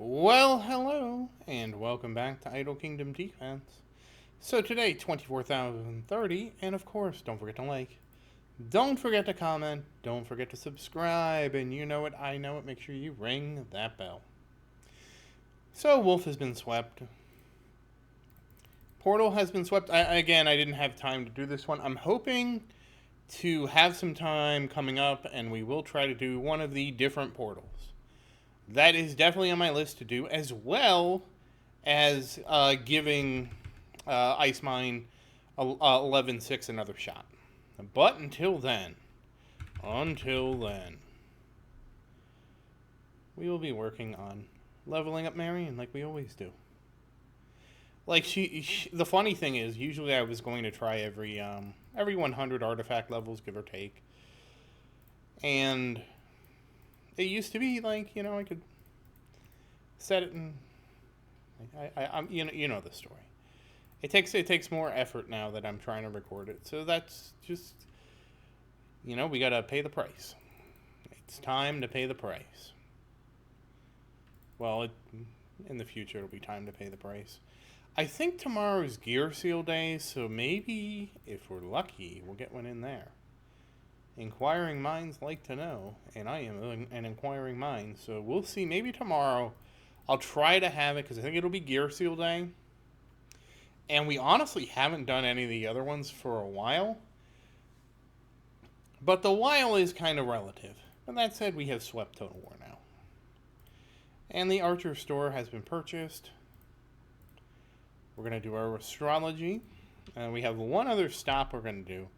Well, hello, and welcome back to Idle Kingdom Defense. So today, 24,030, and of course, don't forget to like. Don't forget to comment, don't forget to subscribe, and you know it, I know it, make sure you ring that bell. So, Wolf has been swept. Portal has been swept. I didn't have time to do this one. I'm hoping to have some time coming up, and we will try to do one of the different portals. That is definitely on my list to do, as well as giving Ice Mine 11-6 another shot. But until then, we will be working on leveling up Marion like we always do. Like the funny thing is, usually I was going to try every 100 artifact levels, give or take, and it used to be like I could set it and I'm you know the story. It takes more effort now that I'm trying to record it, so that's just we gotta pay the price. It's time to pay the price. Well, in the future it'll be time to pay the price. I think tomorrow is Gear Seal Day, so maybe if we're lucky, we'll get one in there. Inquiring minds like to know, and I am an inquiring mind, so we'll see. Maybe tomorrow I'll try to have it, because I think it'll be Gear Seal Day. And we honestly haven't done any of the other ones for a while. But the while is kind of relative. But that said, we have swept Total War now. And the Archer store has been purchased. We're going to do our astrology. And we have one other stop we're going to do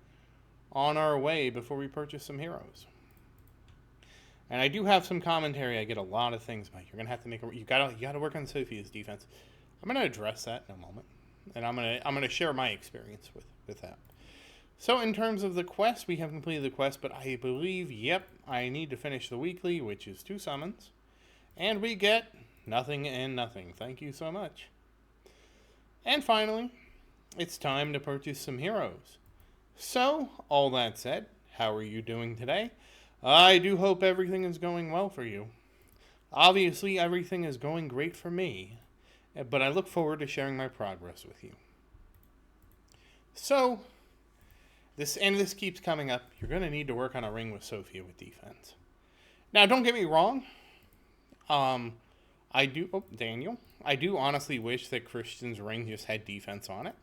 on our way before we purchase some heroes. And I do have some commentary. I get a lot of things, Mike. You're gonna have to you gotta work on Sophia's defense. I'm gonna address that in a moment, and I'm gonna share my experience with that. So in terms of the quest, we have completed the quest, but I believe, I need to finish the weekly, which is 2 summons, and we get nothing and nothing. Thank you so much. And finally, it's time to purchase some heroes. So, all that said, how are you doing today? I do hope everything is going well for you. Obviously, everything is going great for me, but I look forward to sharing my progress with you. So, this keeps coming up. You're going to need to work on a ring with Sophia with defense. Now, don't get me wrong. Daniel. I do honestly wish that Christian's ring just had defense on it.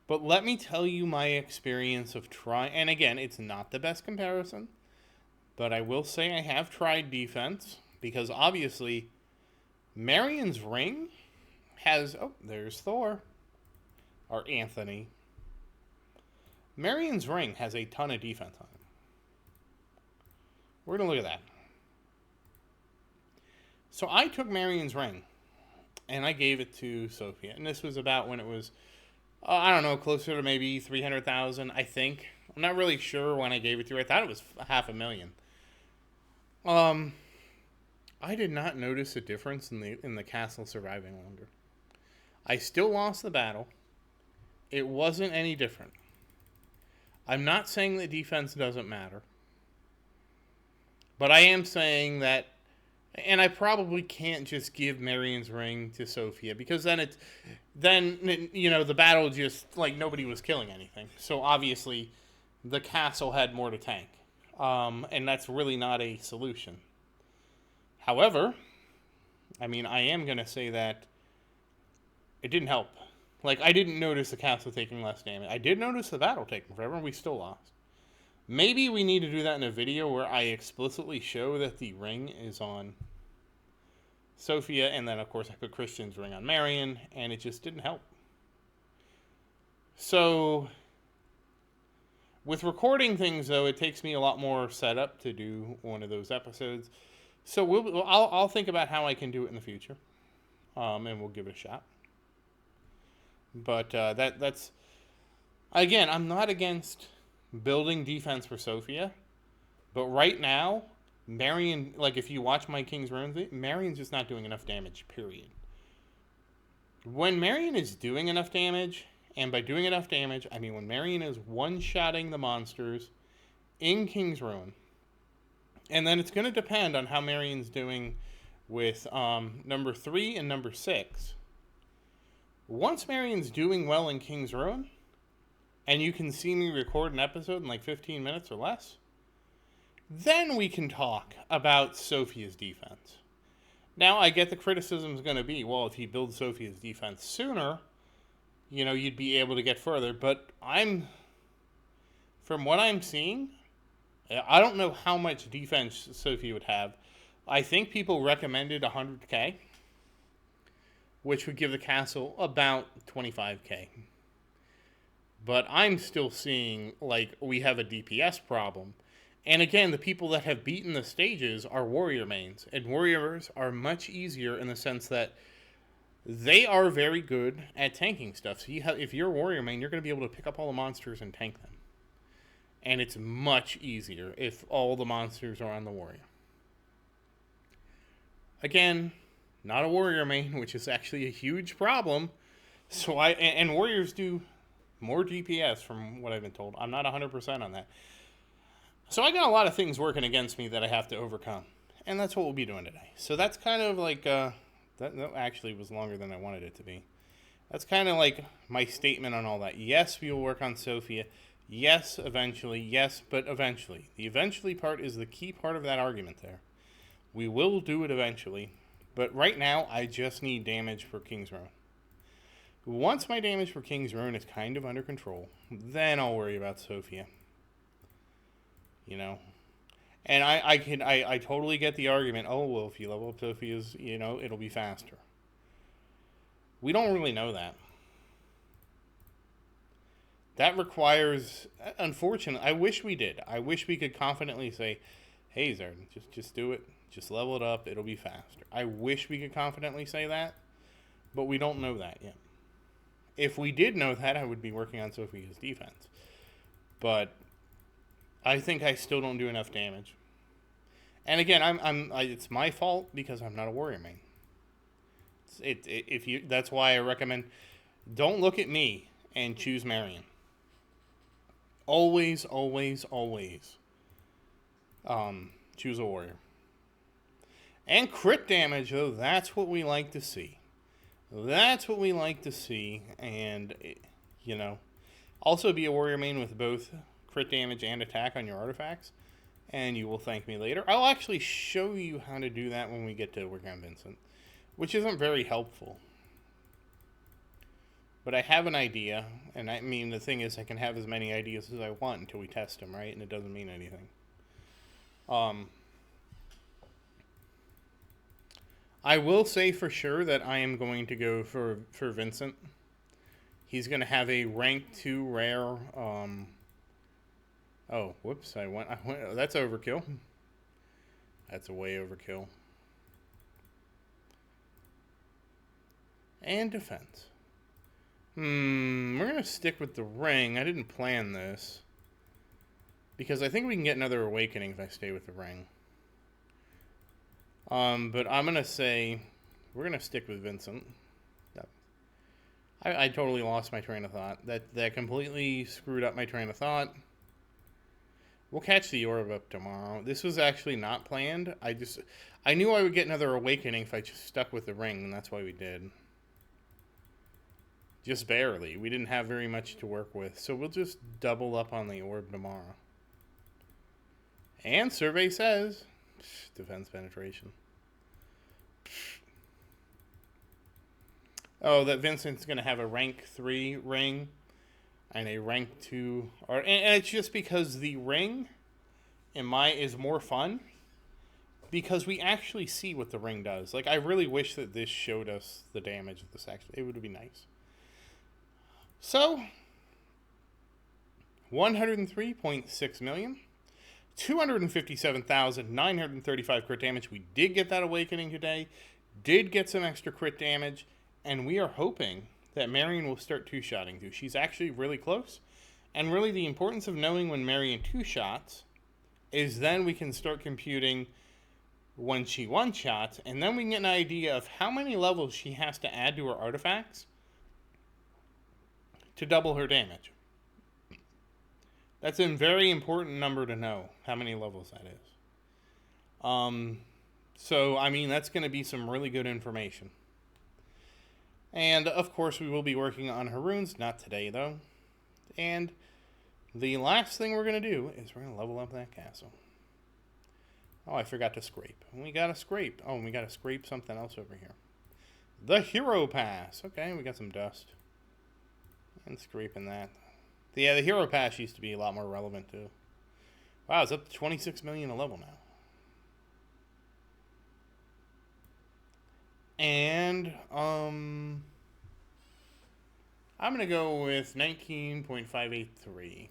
But let me tell you my experience of trying, and again, it's not the best comparison, but I will say I have tried defense, because obviously Marion's ring has, there's Thor, or Anthony. Marion's ring has a ton of defense on it. We're going to look at that. So I took Marion's ring, and I gave it to Sophia, and this was about when it was, I don't know, closer to maybe 300,000, I think. I'm not really sure when I gave it to her. I thought it was 500,000. I did not notice a difference in the castle surviving longer. I still lost the battle. It wasn't any different. I'm not saying that defense doesn't matter. But I am saying that, and I probably can't just give Marion's ring to Sophia, because then the battle just, like, nobody was killing anything. So obviously the castle had more to tank. And that's really not a solution. However, I am going to say that it didn't help. Like, I didn't notice the castle taking less damage. I did notice the battle taking forever, and we still lost. Maybe we need to do that in a video where I explicitly show that the ring is on Sophia, and then, of course, I put Christian's ring on Marion, and it just didn't help. So, with recording things, though, it takes me a lot more setup to do one of those episodes. So I'll think about how I can do it in the future, and we'll give it a shot. But that's, again, I'm not against building defense for Sophia, but right now, Marion, like, if you watch my King's Runes, Marion's just not doing enough damage, period. When Marion is doing enough damage, and by doing enough damage, I mean when Marion is one-shotting the monsters in King's Rune, and then it's going to depend on how Marion's doing with number 3 and number 6. Once Marion's doing well in King's Ruin, and you can see me record an episode in like 15 minutes or less, then we can talk about Sophia's defense. Now, I get the criticism is going to be, well, if you build Sophia's defense sooner, you'd be able to get further. But from what I'm seeing, I don't know how much defense Sophia would have. I think people recommended 100k, which would give the castle about 25k. But I'm still seeing, we have a DPS problem. And again, the people that have beaten the stages are warrior mains. And warriors are much easier in the sense that they are very good at tanking stuff. So if you're a warrior main, you're going to be able to pick up all the monsters and tank them. And it's much easier if all the monsters are on the warrior. Again, not a warrior main, which is actually a huge problem. So and warriors do more DPS from what I've been told. I'm not 100% on that. So I got a lot of things working against me that I have to overcome. And that's what we'll be doing today. So that's kind of like, that actually was longer than I wanted it to be. That's kind of like my statement on all that. Yes, we will work on Sophia. Yes, eventually. Yes, but eventually. The eventually part is the key part of that argument there. We will do it eventually. But right now, I just need damage for King's Ruin. Once my damage for King's Ruin is kind of under control, then I'll worry about Sophia. And I totally get the argument, oh, well, if you level up Sophia's, it'll be faster. We don't really know that. That requires, unfortunately, I wish we did. I wish we could confidently say, hey, Zard, just do it. Just level it up. It'll be faster. I wish we could confidently say that, but we don't know that yet. If we did know that, I would be working on Sophia's defense. But I think I still don't do enough damage. And again, it's my fault because I'm not a warrior main. That's why I recommend don't look at me and choose Marion. Always, always, always choose a warrior. And crit damage, though, that's what we like to see. That's what we like to see. And, also be a warrior main with both crit damage and attack on your artifacts, and you will thank me later. I'll actually show you how to do that when we get to working on Vincent, which isn't very helpful. But I have an idea, and the thing is I can have as many ideas as I want until we test them, right? And it doesn't mean anything. I will say for sure that I am going to go for Vincent. He's going to have a rank 2 rare, oh, whoops, I went, that's overkill. That's a way overkill. And defense. We're going to stick with the ring. I didn't plan this. Because I think we can get another awakening if I stay with the ring. But I'm going to say we're going to stick with Vincent. I totally lost my train of thought. That completely screwed up my train of thought. We'll catch the orb up tomorrow. This was actually not planned. I knew I would get another awakening if I just stuck with the ring, and that's why we did. Just barely. We didn't have very much to work with, so we'll just double up on the orb tomorrow. And survey says, defense penetration. Oh, that Vincent's going to have a rank 3 ring and a rank 2. And it's just because the ring is more fun because we actually see what the ring does. Like, I really wish that this showed us the damage of this actually. It would be nice. So, 103.6 million. 257,935 crit damage. We did get that awakening today. Did get some extra crit damage. And we are hoping that Marion will start two-shotting too. She's actually really close. And really the importance of knowing when Marion two-shots is then we can start computing when she one-shots. And then we can get an idea of how many levels she has to add to her artifacts to double her damage. That's a very important number to know, how many levels that is. So, I mean, that's going to be some really good information. And, of course, we will be working on her runes. Not today, though. And the last thing we're going to do is we're going to level up that castle. Oh, I forgot to scrape. We got to scrape. Oh, and we got to scrape something else over here. The Hero Pass. Okay, we got some dust. And scraping that. Yeah, the Hero Pass used to be a lot more relevant, too. Wow, it's up to 26 million a level now. And, I'm going to go with 19.583.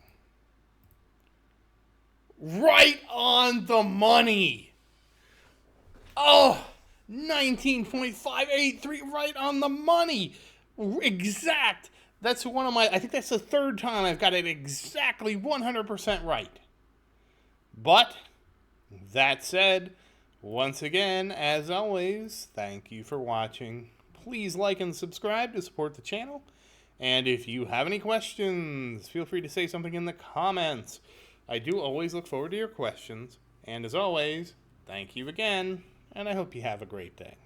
Right on the money! Oh, 19.583, right on the money! Exact! That's one of my, I think that's the third time I've got it exactly 100% right. But, that said, once again, as always, thank you for watching. Please like and subscribe to support the channel. And if you have any questions, feel free to say something in the comments. I do always look forward to your questions. And as always, thank you again, and I hope you have a great day.